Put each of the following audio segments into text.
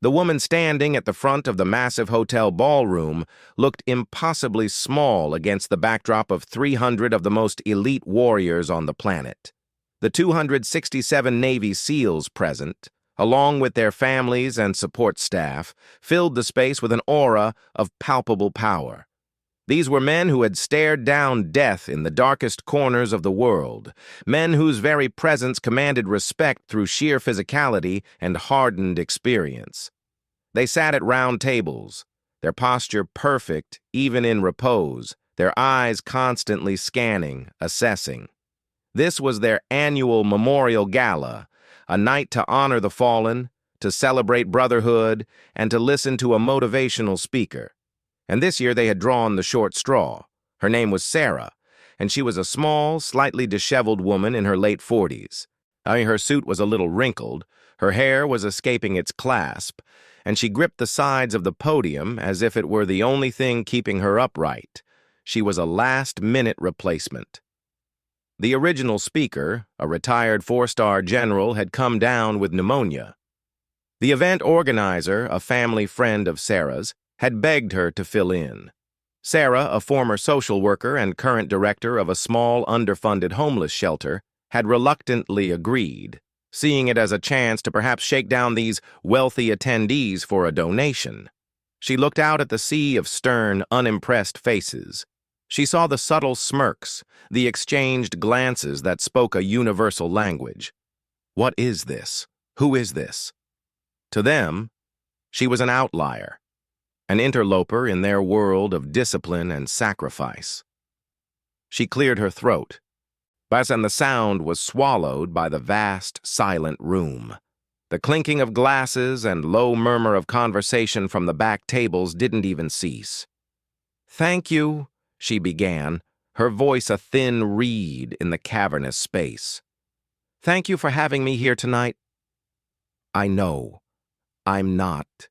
The woman standing at the front of the massive hotel ballroom looked impossibly small against the backdrop of 300 of the most elite warriors on the planet. The 267 Navy SEALs present, along with their families and support staff, filled the space with an aura of palpable power. These were men who had stared down death in the darkest corners of the world, men whose very presence commanded respect through sheer physicality and hardened experience. They sat at round tables, their posture perfect even in repose, their eyes constantly scanning, assessing. This was their annual memorial gala, a night to honor the fallen, to celebrate brotherhood, and to listen to a motivational speaker. And this year they had drawn the short straw. Her name was Sarah, and she was a small, slightly disheveled woman in her late 40s. Her suit was a little wrinkled, her hair was escaping its clasp, and she gripped the sides of the podium as if it were the only thing keeping her upright. She was a last-minute replacement. The original speaker, a retired 4-star general, had come down with pneumonia. The event organizer, a family friend of Sarah's, had begged her to fill in. Sarah, a former social worker and current director of a small, underfunded homeless shelter, had reluctantly agreed, seeing it as a chance to perhaps shake down these wealthy attendees for a donation. She looked out at the sea of stern, unimpressed faces. She saw the subtle smirks, the exchanged glances that spoke a universal language. What is this? Who is this? To them, she was an outlier, an interloper in their world of discipline and sacrifice. She cleared her throat, and the sound was swallowed by the vast, silent room. The clinking of glasses and low murmur of conversation from the back tables didn't even cease. "Thank you," she began, her voice a thin reed in the cavernous space. "Thank you for having me here tonight. I know I'm not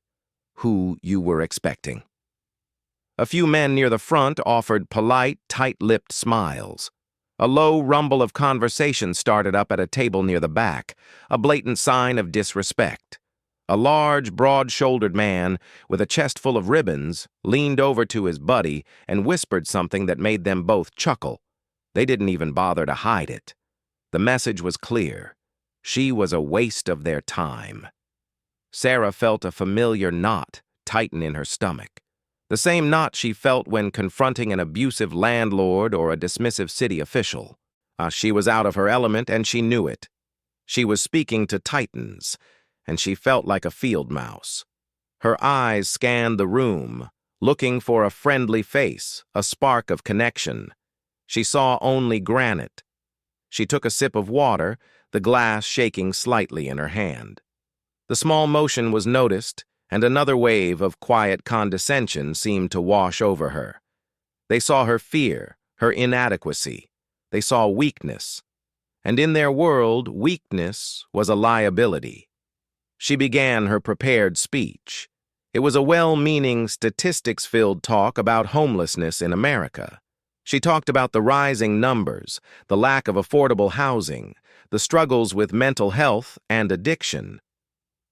who you were expecting." A few men near the front offered polite, tight-lipped smiles. A low rumble of conversation started up at a table near the back, a blatant sign of disrespect. A large, broad-shouldered man with a chest full of ribbons leaned over to his buddy and whispered something that made them both chuckle. They didn't even bother to hide it. The message was clear. She was a waste of their time. Sarah felt a familiar knot tighten in her stomach. The same knot she felt when confronting an abusive landlord or a dismissive city official. She was out of her element, and she knew it. She was speaking to titans, and she felt like a field mouse. Her eyes scanned the room, looking for a friendly face, a spark of connection. She saw only granite. She took a sip of water, the glass shaking slightly in her hand. The small motion was noticed, and another wave of quiet condescension seemed to wash over her. They saw her fear, her inadequacy. They saw weakness. And in their world, weakness was a liability. She began her prepared speech. It was a well-meaning, statistics-filled talk about homelessness in America. She talked about the rising numbers, the lack of affordable housing, the struggles with mental health and addiction.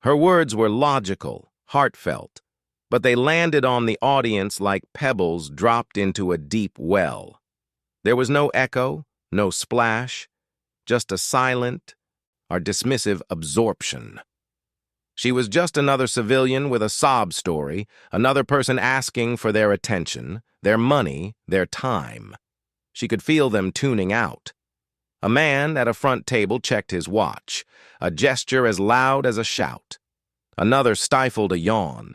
Her words were logical, heartfelt, but they landed on the audience like pebbles dropped into a deep well. There was no echo, no splash, just a silent or dismissive absorption. She was just another civilian with a sob story, another person asking for their attention, their money, their time. She could feel them tuning out. A man at a front table checked his watch, a gesture as loud as a shout. Another stifled a yawn.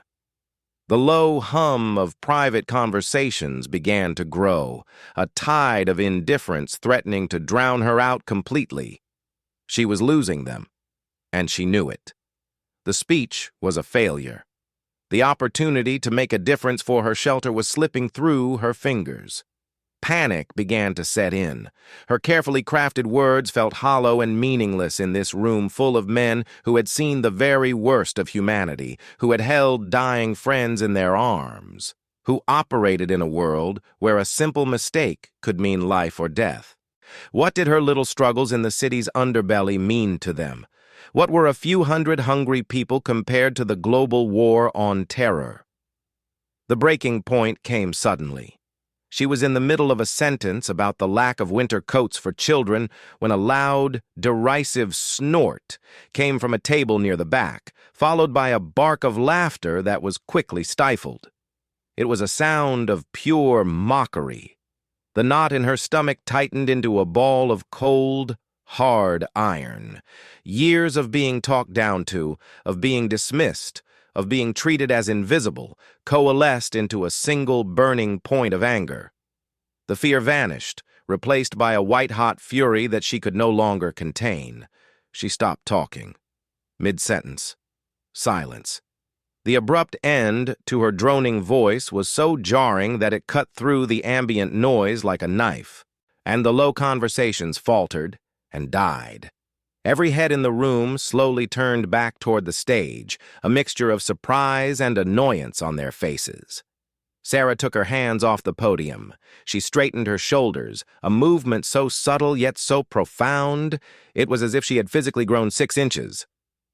The low hum of private conversations began to grow, a tide of indifference threatening to drown her out completely. She was losing them, and she knew it. The speech was a failure. The opportunity to make a difference for her shelter was slipping through her fingers. Panic began to set in. Her carefully crafted words felt hollow and meaningless in this room full of men who had seen the very worst of humanity, who had held dying friends in their arms, who operated in a world where a simple mistake could mean life or death. What did her little struggles in the city's underbelly mean to them? What were a few hundred hungry people compared to the global war on terror? The breaking point came suddenly. She was in the middle of a sentence about the lack of winter coats for children when a loud, derisive snort came from a table near the back, followed by a bark of laughter that was quickly stifled. It was a sound of pure mockery. The knot in her stomach tightened into a ball of cold, hard iron. Years of being talked down to, of being dismissed, of being treated as invisible, coalesced into a single burning point of anger. The fear vanished, replaced by a white-hot fury that she could no longer contain. She stopped talking. Mid-sentence. Silence. The abrupt end to her droning voice was so jarring that it cut through the ambient noise like a knife, and the low conversations faltered and died. Every head in the room slowly turned back toward the stage, a mixture of surprise and annoyance on their faces. Sarah took her hands off the podium. She straightened her shoulders, a movement so subtle yet so profound, it was as if she had physically grown 6 inches.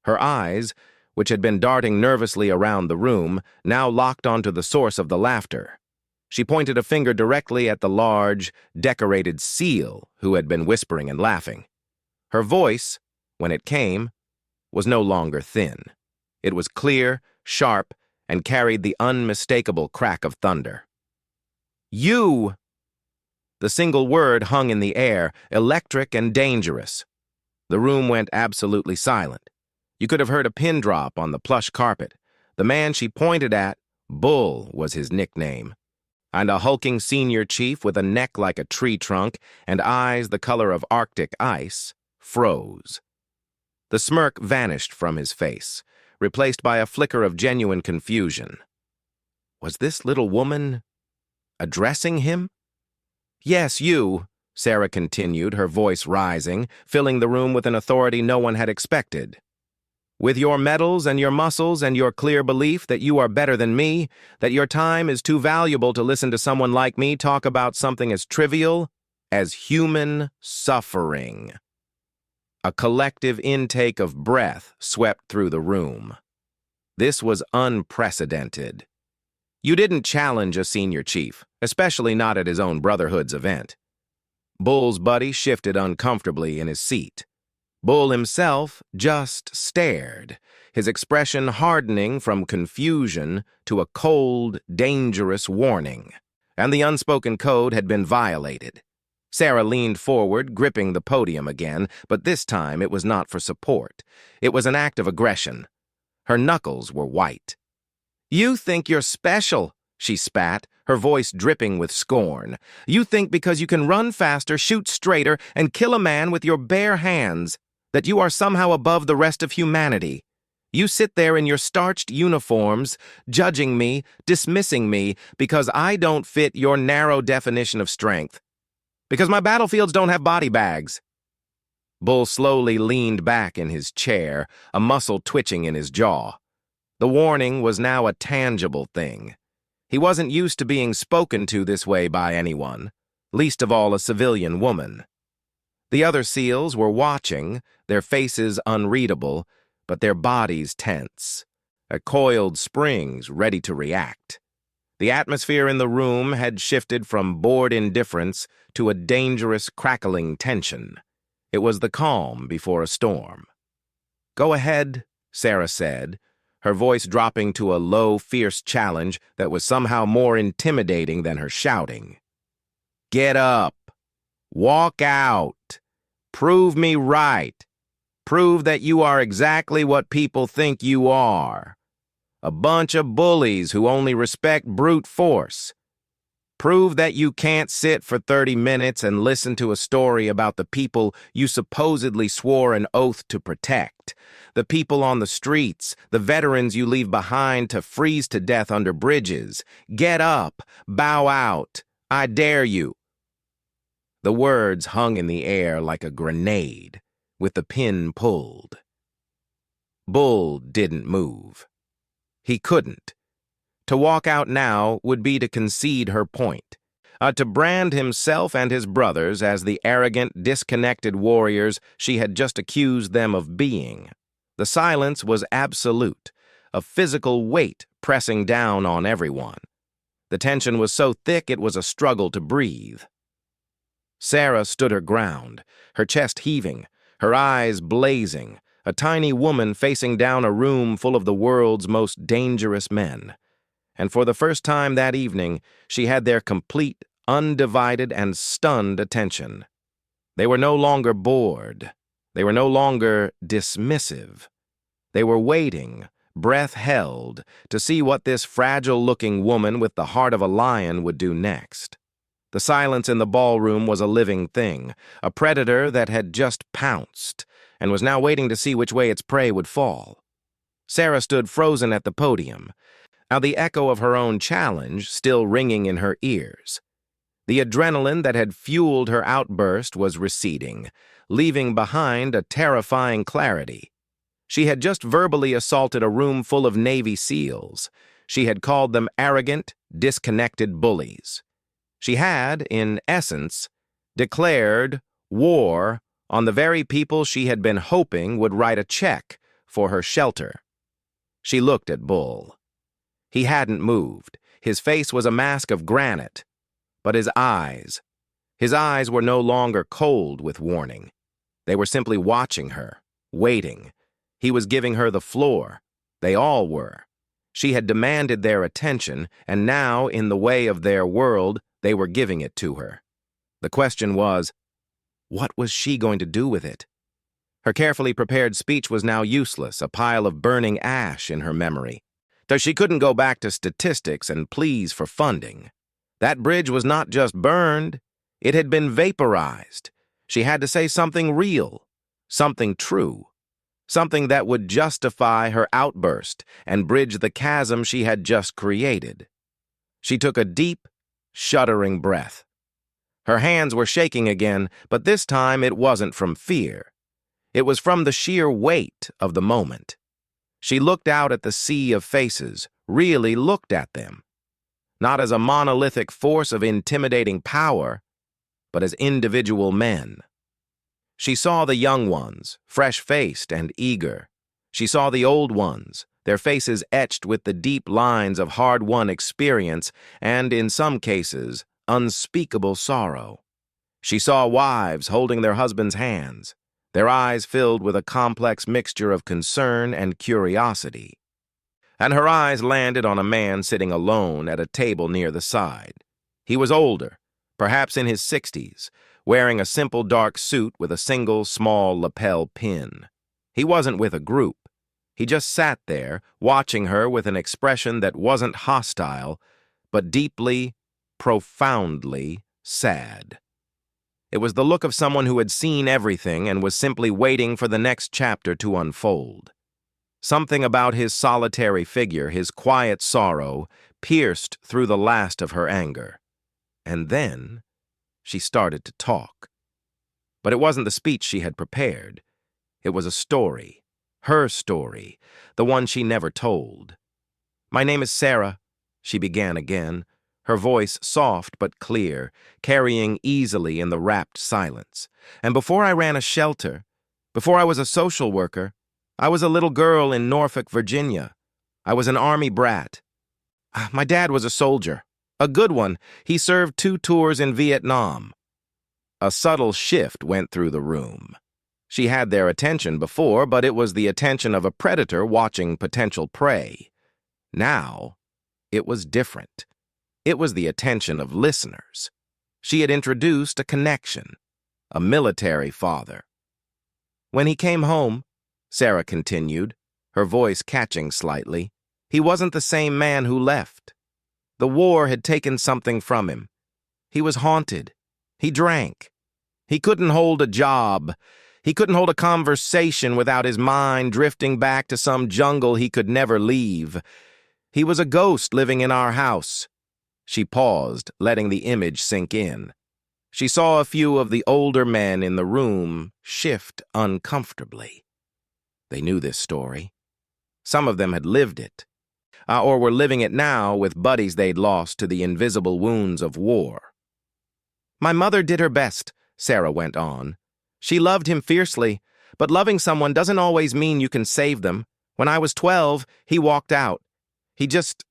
Her eyes, which had been darting nervously around the room, now locked onto the source of the laughter. She pointed a finger directly at the large, decorated seal who had been whispering and laughing. Her voice, when it came, was no longer thin. It was clear, sharp, and carried the unmistakable crack of thunder. "You!" The single word hung in the air, electric and dangerous. The room went absolutely silent. You could have heard a pin drop on the plush carpet. The man she pointed at, Bull was his nickname, and a hulking senior chief with a neck like a tree trunk and eyes the color of Arctic ice, froze. The smirk vanished from his face, replaced by a flicker of genuine confusion. Was this little woman addressing him? "Yes, you," Sarah continued, her voice rising, filling the room with an authority no one had expected. "With your medals and your muscles and your clear belief that you are better than me, that your time is too valuable to listen to someone like me talk about something as trivial as human suffering." A collective intake of breath swept through the room. This was unprecedented. You didn't challenge a senior chief, especially not at his own Brotherhood's event. Bull's buddy shifted uncomfortably in his seat. Bull himself just stared, his expression hardening from confusion to a cold, dangerous warning. And the unspoken code had been violated. Sarah leaned forward, gripping the podium again, but this time it was not for support. It was an act of aggression. Her knuckles were white. "You think you're special," she spat, her voice dripping with scorn. "You think because you can run faster, shoot straighter, and kill a man with your bare hands, that you are somehow above the rest of humanity. You sit there in your starched uniforms, judging me, dismissing me, because I don't fit your narrow definition of strength. Because my battlefields don't have body bags." Bull slowly leaned back in his chair, a muscle twitching in his jaw. The warning was now a tangible thing. He wasn't used to being spoken to this way by anyone, least of all a civilian woman. The other SEALs were watching, their faces unreadable, but their bodies tense, coiled springs ready to react. The atmosphere in the room had shifted from bored indifference to a dangerous, crackling tension. It was the calm before a storm. "Go ahead," Sarah said, her voice dropping to a low, fierce challenge that was somehow more intimidating than her shouting. "Get up. Walk out. Prove me right. Prove that you are exactly what people think you are. A bunch of bullies who only respect brute force. Prove that you can't sit for 30 minutes and listen to a story about the people you supposedly swore an oath to protect. The people on the streets, the veterans you leave behind to freeze to death under bridges. Get up. Bow out. I dare you." The words hung in the air like a grenade, with the pin pulled. Bull didn't move. He couldn't. To walk out now would be to concede her point, to brand himself and his brothers as the arrogant, disconnected warriors she had just accused them of being. The silence was absolute, a physical weight pressing down on everyone. The tension was so thick it was a struggle to breathe. Sarah stood her ground, her chest heaving, her eyes blazing, a tiny woman facing down a room full of the world's most dangerous men. And for the first time that evening, she had their complete, undivided, and stunned attention. They were no longer bored. They were no longer dismissive. They were waiting, breath held, to see what this fragile-looking woman with the heart of a lion would do next. The silence in the ballroom was a living thing, a predator that had just pounced, and was now waiting to see which way its prey would fall. Sarah stood frozen at the podium, now the echo of her own challenge still ringing in her ears. The adrenaline that had fueled her outburst was receding, leaving behind a terrifying clarity. She had just verbally assaulted a room full of Navy SEALs. She had called them arrogant, disconnected bullies. She had, in essence, declared war on the very people she had been hoping would write a check for her shelter. She looked at Bull. He hadn't moved. His face was a mask of granite. But his eyes were no longer cold with warning. They were simply watching her, waiting. He was giving her the floor. They all were. She had demanded their attention, and now, in the way of their world, they were giving it to her. The question was, what was she going to do with it? Her carefully prepared speech was now useless, a pile of burning ash in her memory. Though she couldn't go back to statistics and pleas for funding. That bridge was not just burned, it had been vaporized. She had to say something real, something true, something that would justify her outburst and bridge the chasm she had just created. She took a deep, shuddering breath. Her hands were shaking again, but this time it wasn't from fear. It was from the sheer weight of the moment. She looked out at the sea of faces, really looked at them. Not as a monolithic force of intimidating power, but as individual men. She saw the young ones, fresh-faced and eager. She saw the old ones, their faces etched with the deep lines of hard-won experience and, in some cases, unspeakable sorrow. She saw wives holding their husbands' hands, their eyes filled with a complex mixture of concern and curiosity. And her eyes landed on a man sitting alone at a table near the side. He was older, perhaps in his 60s, wearing a simple dark suit with a single small lapel pin. He wasn't with a group. He just sat there, watching her with an expression that wasn't hostile, but deeply, profoundly sad. It was the look of someone who had seen everything and was simply waiting for the next chapter to unfold. Something about his solitary figure, his quiet sorrow, pierced through the last of her anger. And then she started to talk. But it wasn't the speech she had prepared. It was a story, her story, the one she never told. "My name is Sarah," she began again, her voice soft but clear, carrying easily in the rapt silence. "And before I ran a shelter, before I was a social worker, I was a little girl in Norfolk, Virginia. I was an Army brat. My dad was a soldier, a good one. He served 2 tours in Vietnam." A subtle shift went through the room. She had their attention before, but it was the attention of a predator watching potential prey. Now, it was different. It was the attention of listeners. She had introduced a connection, a military father. "When he came home," Sarah continued, her voice catching slightly, "he wasn't the same man who left. The war had taken something from him. He was haunted. He drank. He couldn't hold a job. He couldn't hold a conversation without his mind drifting back to some jungle he could never leave. He was a ghost living in our house." She paused, letting the image sink in. She saw a few of the older men in the room shift uncomfortably. They knew this story. Some of them had lived it, or were living it now with buddies they'd lost to the invisible wounds of war. "My mother did her best," Sarah went on. "She loved him fiercely, But loving someone doesn't always mean you can save them. When I was 12, he walked out. He just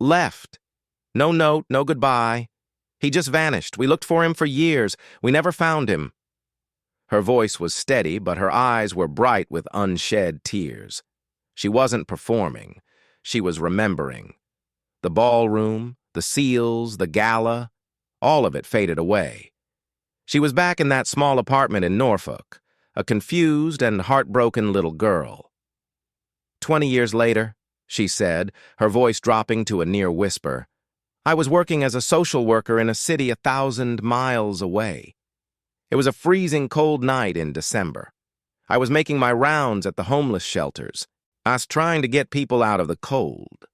left. No note, no goodbye. He just vanished. We looked for him for years. We never found him." Her voice was steady, but her eyes were bright with unshed tears. She wasn't performing. She was remembering. The ballroom, the seals, the gala, all of it faded away. She was back in that small apartment in Norfolk, a confused and heartbroken little girl. 20 years later, she said, her voice dropping to a near whisper, I was working as a social worker in a city 1,000 miles away. It was a freezing cold night in December. I was making my rounds at the homeless shelters. I was trying to get people out of the cold.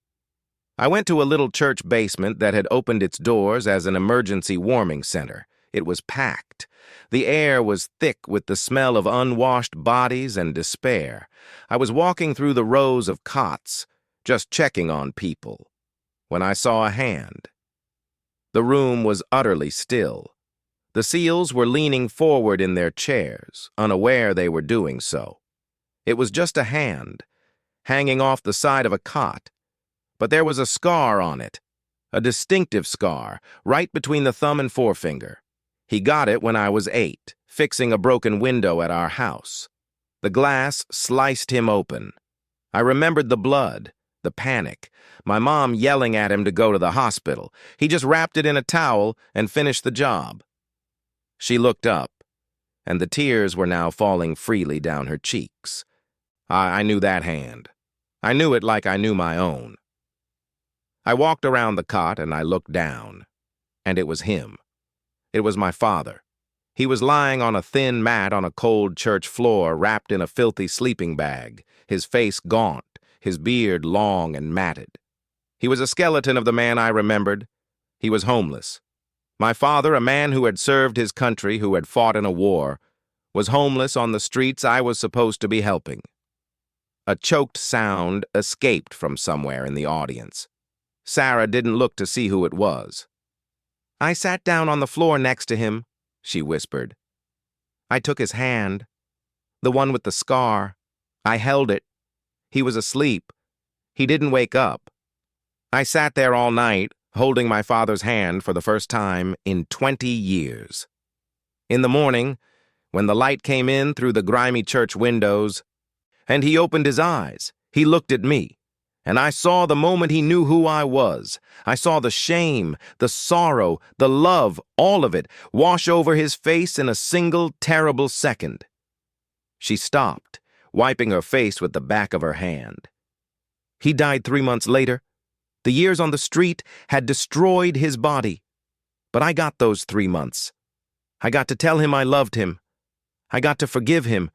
I went to a little church basement that had opened its doors as an emergency warming center. It was packed. The air was thick with the smell of unwashed bodies and despair. I was walking through the rows of cots, just checking on people, when I saw a hand. The room was utterly still. The seals were leaning forward in their chairs, unaware they were doing so. It was just a hand, hanging off the side of a cot, but there was a scar on it, a distinctive scar, right between the thumb and forefinger. He got it when I was 8, fixing a broken window at our house. The glass sliced him open. I remembered the blood, the panic, my mom yelling at him to go to the hospital. He just wrapped it in a towel and finished the job. She looked up, and the tears were now falling freely down her cheeks. I knew that hand. I knew it like I knew my own. I walked around the cot and I looked down, and it was him. It was my father. He was lying on a thin mat on a cold church floor, wrapped in a filthy sleeping bag, his face gaunt, his beard long and matted. He was a skeleton of the man I remembered. He was homeless. My father, a man who had served his country, who had fought in a war, was homeless on the streets I was supposed to be helping. A choked sound escaped from somewhere in the audience. Sarah didn't look to see who it was. I sat down on the floor next to him, she whispered. I took his hand, the one with the scar. I held it. He was asleep. He didn't wake up. I sat there all night, holding my father's hand for the first time in 20 years. In the morning, when the light came in through the grimy church windows, and he opened his eyes, he looked at me, and I saw the moment he knew who I was. I saw the shame, the sorrow, the love, all of it, wash over his face in a single terrible second. She stopped, wiping her face with the back of her hand. He died 3 months later. The years on the street had destroyed his body. But I got those 3 months. I got to tell him I loved him. I got to forgive him.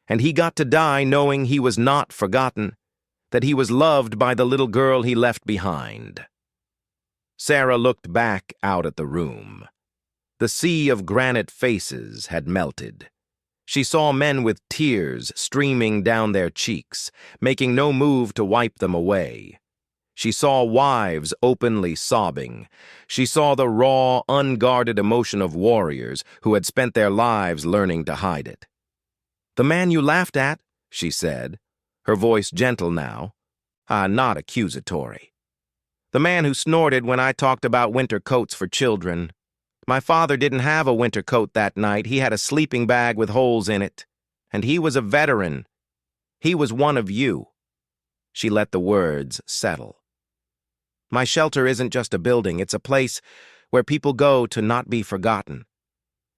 And he got to die knowing he was not forgotten, that he was loved by the little girl he left behind. Sarah looked back out at the room. The sea of granite faces had melted. She saw men with tears streaming down their cheeks, making no move to wipe them away. She saw wives openly sobbing. She saw the raw, unguarded emotion of warriors who had spent their lives learning to hide it. The man you laughed at, she said, her voice gentle now, not accusatory. The man who snorted when I talked about winter coats for children. My father didn't have a winter coat that night. He had a sleeping bag with holes in it. And he was a veteran. He was one of you. She let the words settle. My shelter isn't just a building. It's a place where people go to not be forgotten.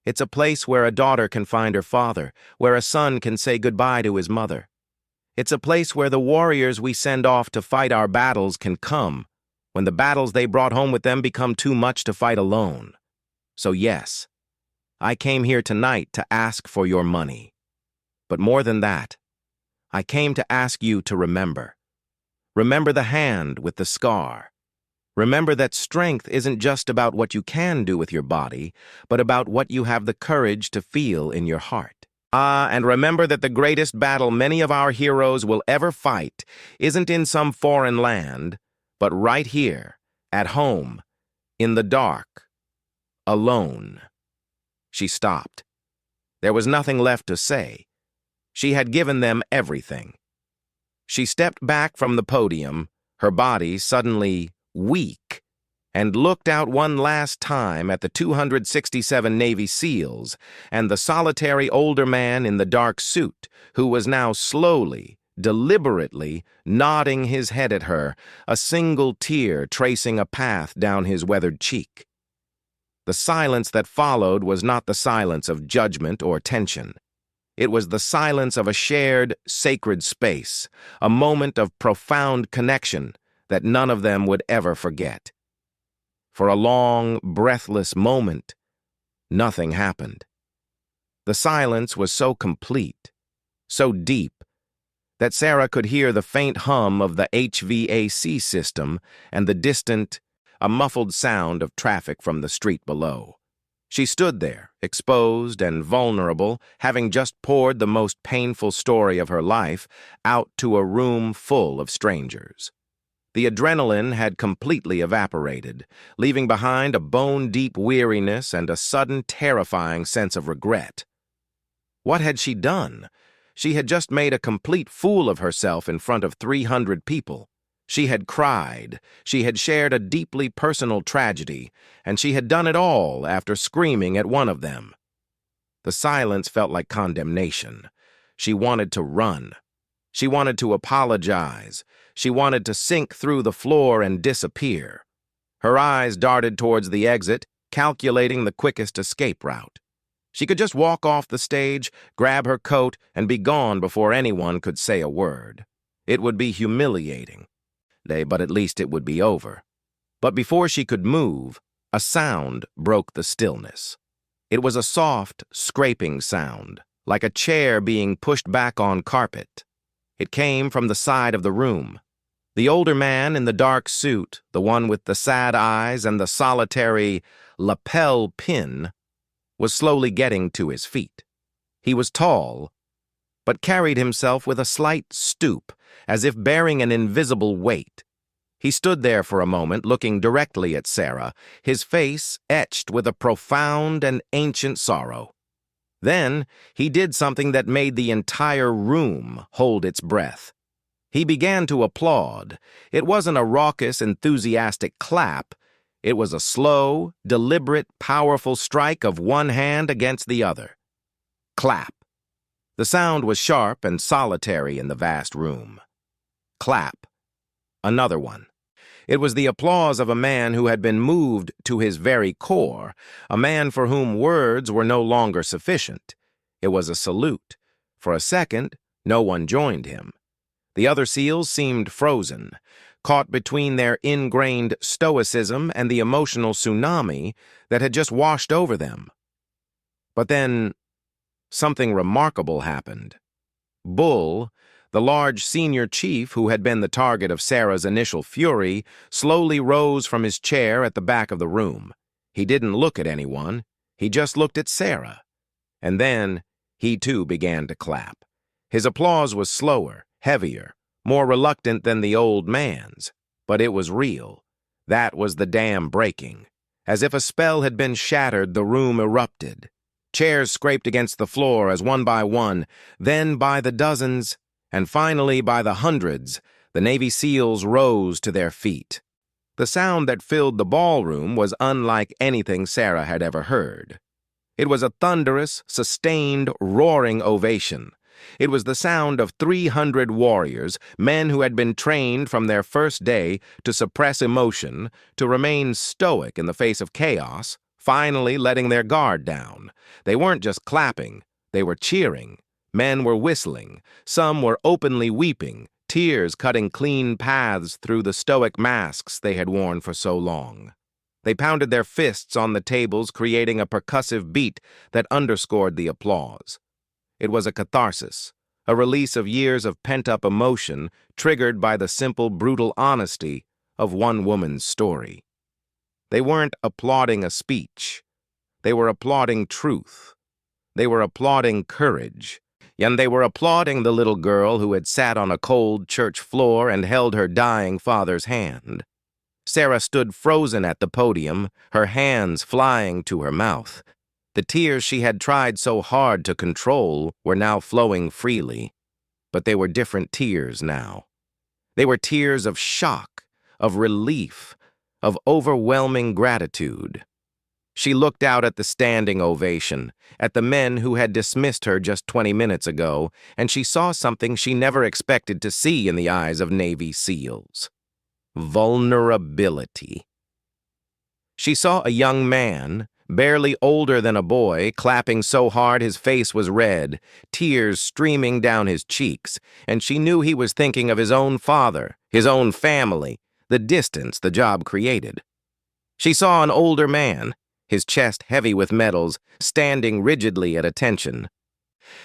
It's a place where a daughter can find her father, where a son can say goodbye to his mother. It's a place where the warriors we send off to fight our battles can come, when the battles they brought home with them become too much to fight alone. So yes, I came here tonight to ask for your money. But more than that, I came to ask you to remember. Remember the hand with the scar. Remember that strength isn't just about what you can do with your body, but about what you have the courage to feel in your heart. And remember that the greatest battle many of our heroes will ever fight isn't in some foreign land, but right here, at home, in the dark, alone. She stopped. There was nothing left to say. She had given them everything. She stepped back from the podium, her body suddenly weak, and looked out one last time at the 267 Navy SEALs and the solitary older man in the dark suit who was now slowly, deliberately nodding his head at her, a single tear tracing a path down his weathered cheek. The silence that followed was not the silence of judgment or tension. It was the silence of a shared, sacred space, a moment of profound connection that none of them would ever forget. For a long, breathless moment, nothing happened. The silence was so complete, so deep, that Sarah could hear the faint hum of the HVAC system and a muffled sound of traffic from the street below. She stood there, exposed and vulnerable, having just poured the most painful story of her life out to a room full of strangers. The adrenaline had completely evaporated, leaving behind a bone-deep weariness and a sudden terrifying sense of regret. What had she done? She had just made a complete fool of herself in front of 300 people. She had cried, she had shared a deeply personal tragedy, and she had done it all after screaming at one of them. The silence felt like condemnation. She wanted to run. She wanted to apologize. She wanted to sink through the floor and disappear. Her eyes darted towards the exit, calculating the quickest escape route. She could just walk off the stage, grab her coat, and be gone before anyone could say a word. It would be humiliating. But at least it would be over. But before she could move, a sound broke the stillness. It was a soft, scraping sound, like a chair being pushed back on carpet. It came from the side of the room. The older man in the dark suit, the one with the sad eyes and the solitary lapel pin, was slowly getting to his feet. He was tall, but carried himself with a slight stoop, as if bearing an invisible weight. He stood there for a moment, looking directly at Sarah, his face etched with a profound and ancient sorrow. Then he did something that made the entire room hold its breath. He began to applaud. It wasn't a raucous, enthusiastic clap. It was a slow, deliberate, powerful strike of one hand against the other. Clap. The sound was sharp and solitary in the vast room. Clap. Another one. It was the applause of a man who had been moved to his very core, a man for whom words were no longer sufficient. It was a salute. For a second, no one joined him. The other SEALs seemed frozen, caught between their ingrained stoicism and the emotional tsunami that had just washed over them. But then, something remarkable happened. Bull, the large senior chief who had been the target of Sarah's initial fury, slowly rose from his chair at the back of the room. He didn't look at anyone. He just looked at Sarah. And then, he too began to clap. His applause was slower, heavier, more reluctant than the old man's. But it was real. That was the dam breaking. As if a spell had been shattered, the room erupted. Chairs scraped against the floor as one by one, then by the dozens, and finally by the hundreds, the Navy SEALs rose to their feet. The sound that filled the ballroom was unlike anything Sarah had ever heard. It was a thunderous, sustained, roaring ovation. It was the sound of 300 warriors, men who had been trained from their first day to suppress emotion, to remain stoic in the face of chaos, finally letting their guard down. They weren't just clapping, they were cheering. Men were whistling, some were openly weeping, tears cutting clean paths through the stoic masks they had worn for so long. They pounded their fists on the tables, creating a percussive beat that underscored the applause. It was a catharsis, a release of years of pent-up emotion triggered by the simple, brutal honesty of one woman's story. They weren't applauding a speech. They were applauding truth. They were applauding courage. And they were applauding the little girl who had sat on a cold church floor and held her dying father's hand. Sarah stood frozen at the podium, her hands flying to her mouth. The tears she had tried so hard to control were now flowing freely, but they were different tears now. They were tears of shock, of relief, of overwhelming gratitude. She looked out at the standing ovation, at the men who had dismissed her just 20 minutes ago, and she saw something she never expected to see in the eyes of Navy SEALs. Vulnerability. She saw a young man, barely older than a boy, clapping so hard his face was red, tears streaming down his cheeks, and she knew he was thinking of his own father, his own family, the distance the job created. She saw an older man, his chest heavy with medals, standing rigidly at attention.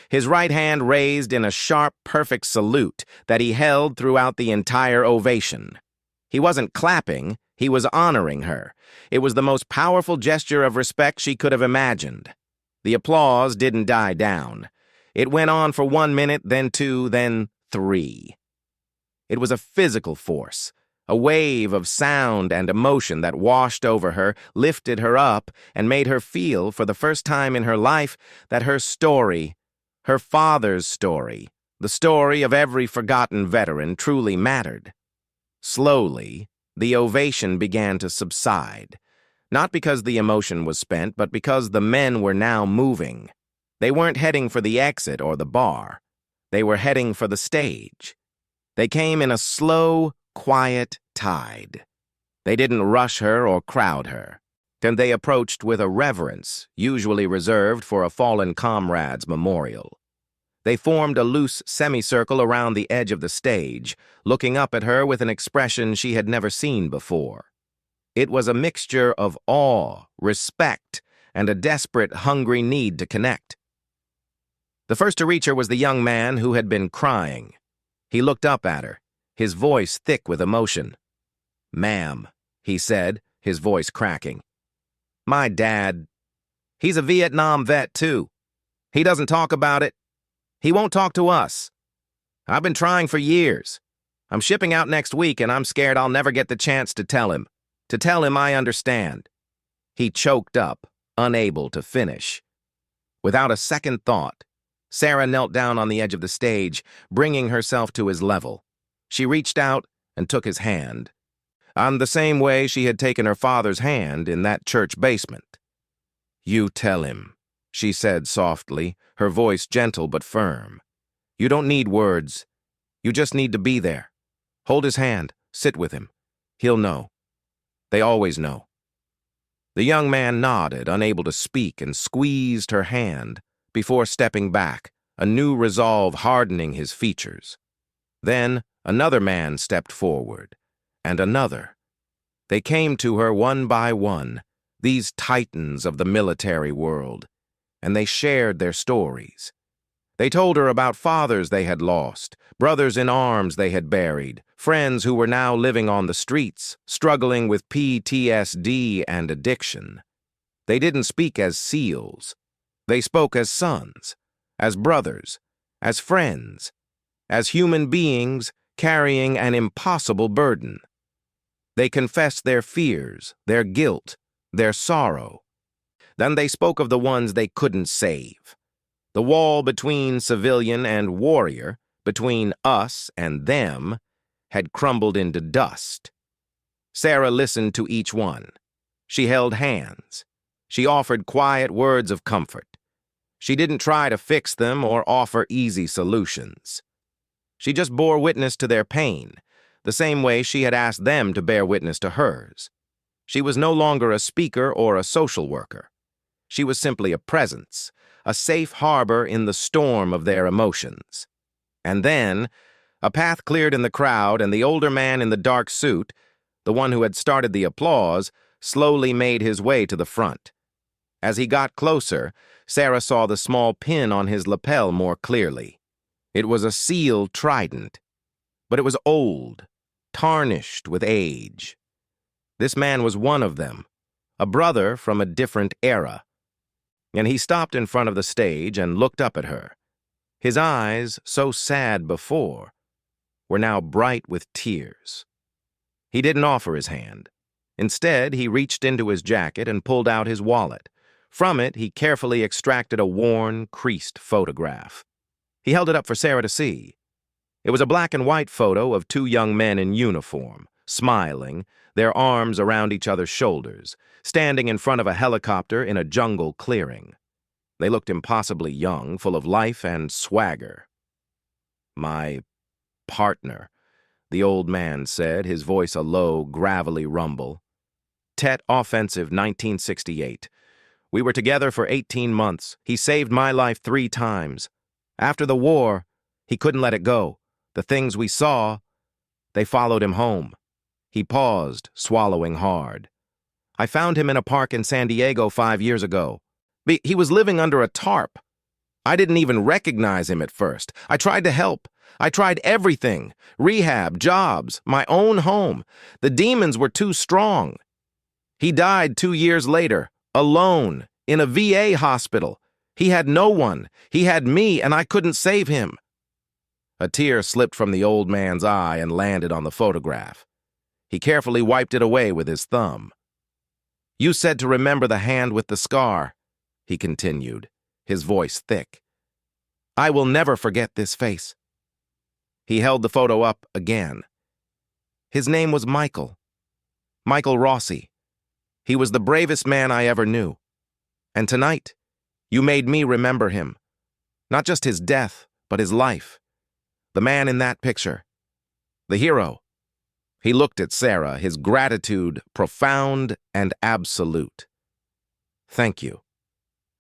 His right hand raised in a sharp, perfect salute that he held throughout the entire ovation. He wasn't clapping, he was honoring her. It was the most powerful gesture of respect she could have imagined. The applause didn't die down. It went on for 1 minute, then 2, then 3. It was a physical force, a wave of sound and emotion that washed over her, lifted her up, and made her feel, for the first time in her life, that her story, her father's story, the story of every forgotten veteran, truly mattered. Slowly, the ovation began to subside, not because the emotion was spent, but because the men were now moving. They weren't heading for the exit or the bar. They were heading for the stage. They came in a slow, quiet tide. They didn't rush her or crowd her, and they approached with a reverence usually reserved for a fallen comrade's memorial. They formed a loose semicircle around the edge of the stage, looking up at her with an expression she had never seen before. It was a mixture of awe, respect, and a desperate, hungry need to connect. The first to reach her was the young man who had been crying. He looked up at her, his voice thick with emotion. "Ma'am," he said, his voice cracking. "My dad, he's a Vietnam vet, too. He doesn't talk about it. He won't talk to us. I've been trying for years. I'm shipping out next week, and I'm scared I'll never get the chance to tell him I understand." He choked up, unable to finish. Without a second thought, Sarah knelt down on the edge of the stage, bringing herself to his level. She reached out and took his hand, on the same way she had taken her father's hand in that church basement. "You tell him," she said softly, her voice gentle but firm. "You don't need words. You just need to be there. Hold his hand, sit with him. He'll know. They always know." The young man nodded, unable to speak, and squeezed her hand before stepping back, a new resolve hardening his features. Then another man stepped forward, and another. They came to her one by one, these titans of the military world, and they shared their stories. They told her about fathers they had lost, brothers in arms they had buried, friends who were now living on the streets, struggling with PTSD and addiction. They didn't speak as SEALs. They spoke as sons, as brothers, as friends, as human beings carrying an impossible burden. They confessed their fears, their guilt, their sorrow. Then they spoke of the ones they couldn't save. The wall between civilian and warrior, between us and them, had crumbled into dust. Sarah listened to each one. She held hands. She offered quiet words of comfort. She didn't try to fix them or offer easy solutions. She just bore witness to their pain, the same way she had asked them to bear witness to hers. She was no longer a speaker or a social worker. She was simply a presence, a safe harbor in the storm of their emotions. And then, a path cleared in the crowd, and the older man in the dark suit, the one who had started the applause, slowly made his way to the front. As he got closer, Sarah saw the small pin on his lapel more clearly. It was a SEAL trident, but it was old, tarnished with age. This man was one of them, a brother from a different era. And he stopped in front of the stage and looked up at her. His eyes, so sad before, were now bright with tears. He didn't offer his hand. Instead, he reached into his jacket and pulled out his wallet, From it, he carefully extracted a worn, creased photograph. He held it up for Sarah to see. It was a black and white photo of two young men in uniform, smiling, their arms around each other's shoulders, standing in front of a helicopter in a jungle clearing. They looked impossibly young, full of life and swagger. "My partner," the old man said, his voice a low, gravelly rumble. "Tet Offensive 1968. We were together for 18 months. He saved my life 3 times. After the war, he couldn't let it go. The things we saw, they followed him home." He paused, swallowing hard. "I found him in a park in San Diego 5 years ago. He was living under a tarp. I didn't even recognize him at first. I tried to help. I tried everything. Rehab, jobs, my own home. The demons were too strong. He died 2 years later, alone, in a VA hospital. He had no one. He had me, and I couldn't save him." A tear slipped from the old man's eye and landed on the photograph. He carefully wiped it away with his thumb. "You said to remember the hand with the scar," he continued, his voice thick. "I will never forget this face." He held the photo up again. "His name was Michael. Michael Rossi. He was the bravest man I ever knew. And tonight, you made me remember him. Not just his death, but his life. The man in that picture. The hero." He looked at Sarah, his gratitude profound and absolute. "Thank you."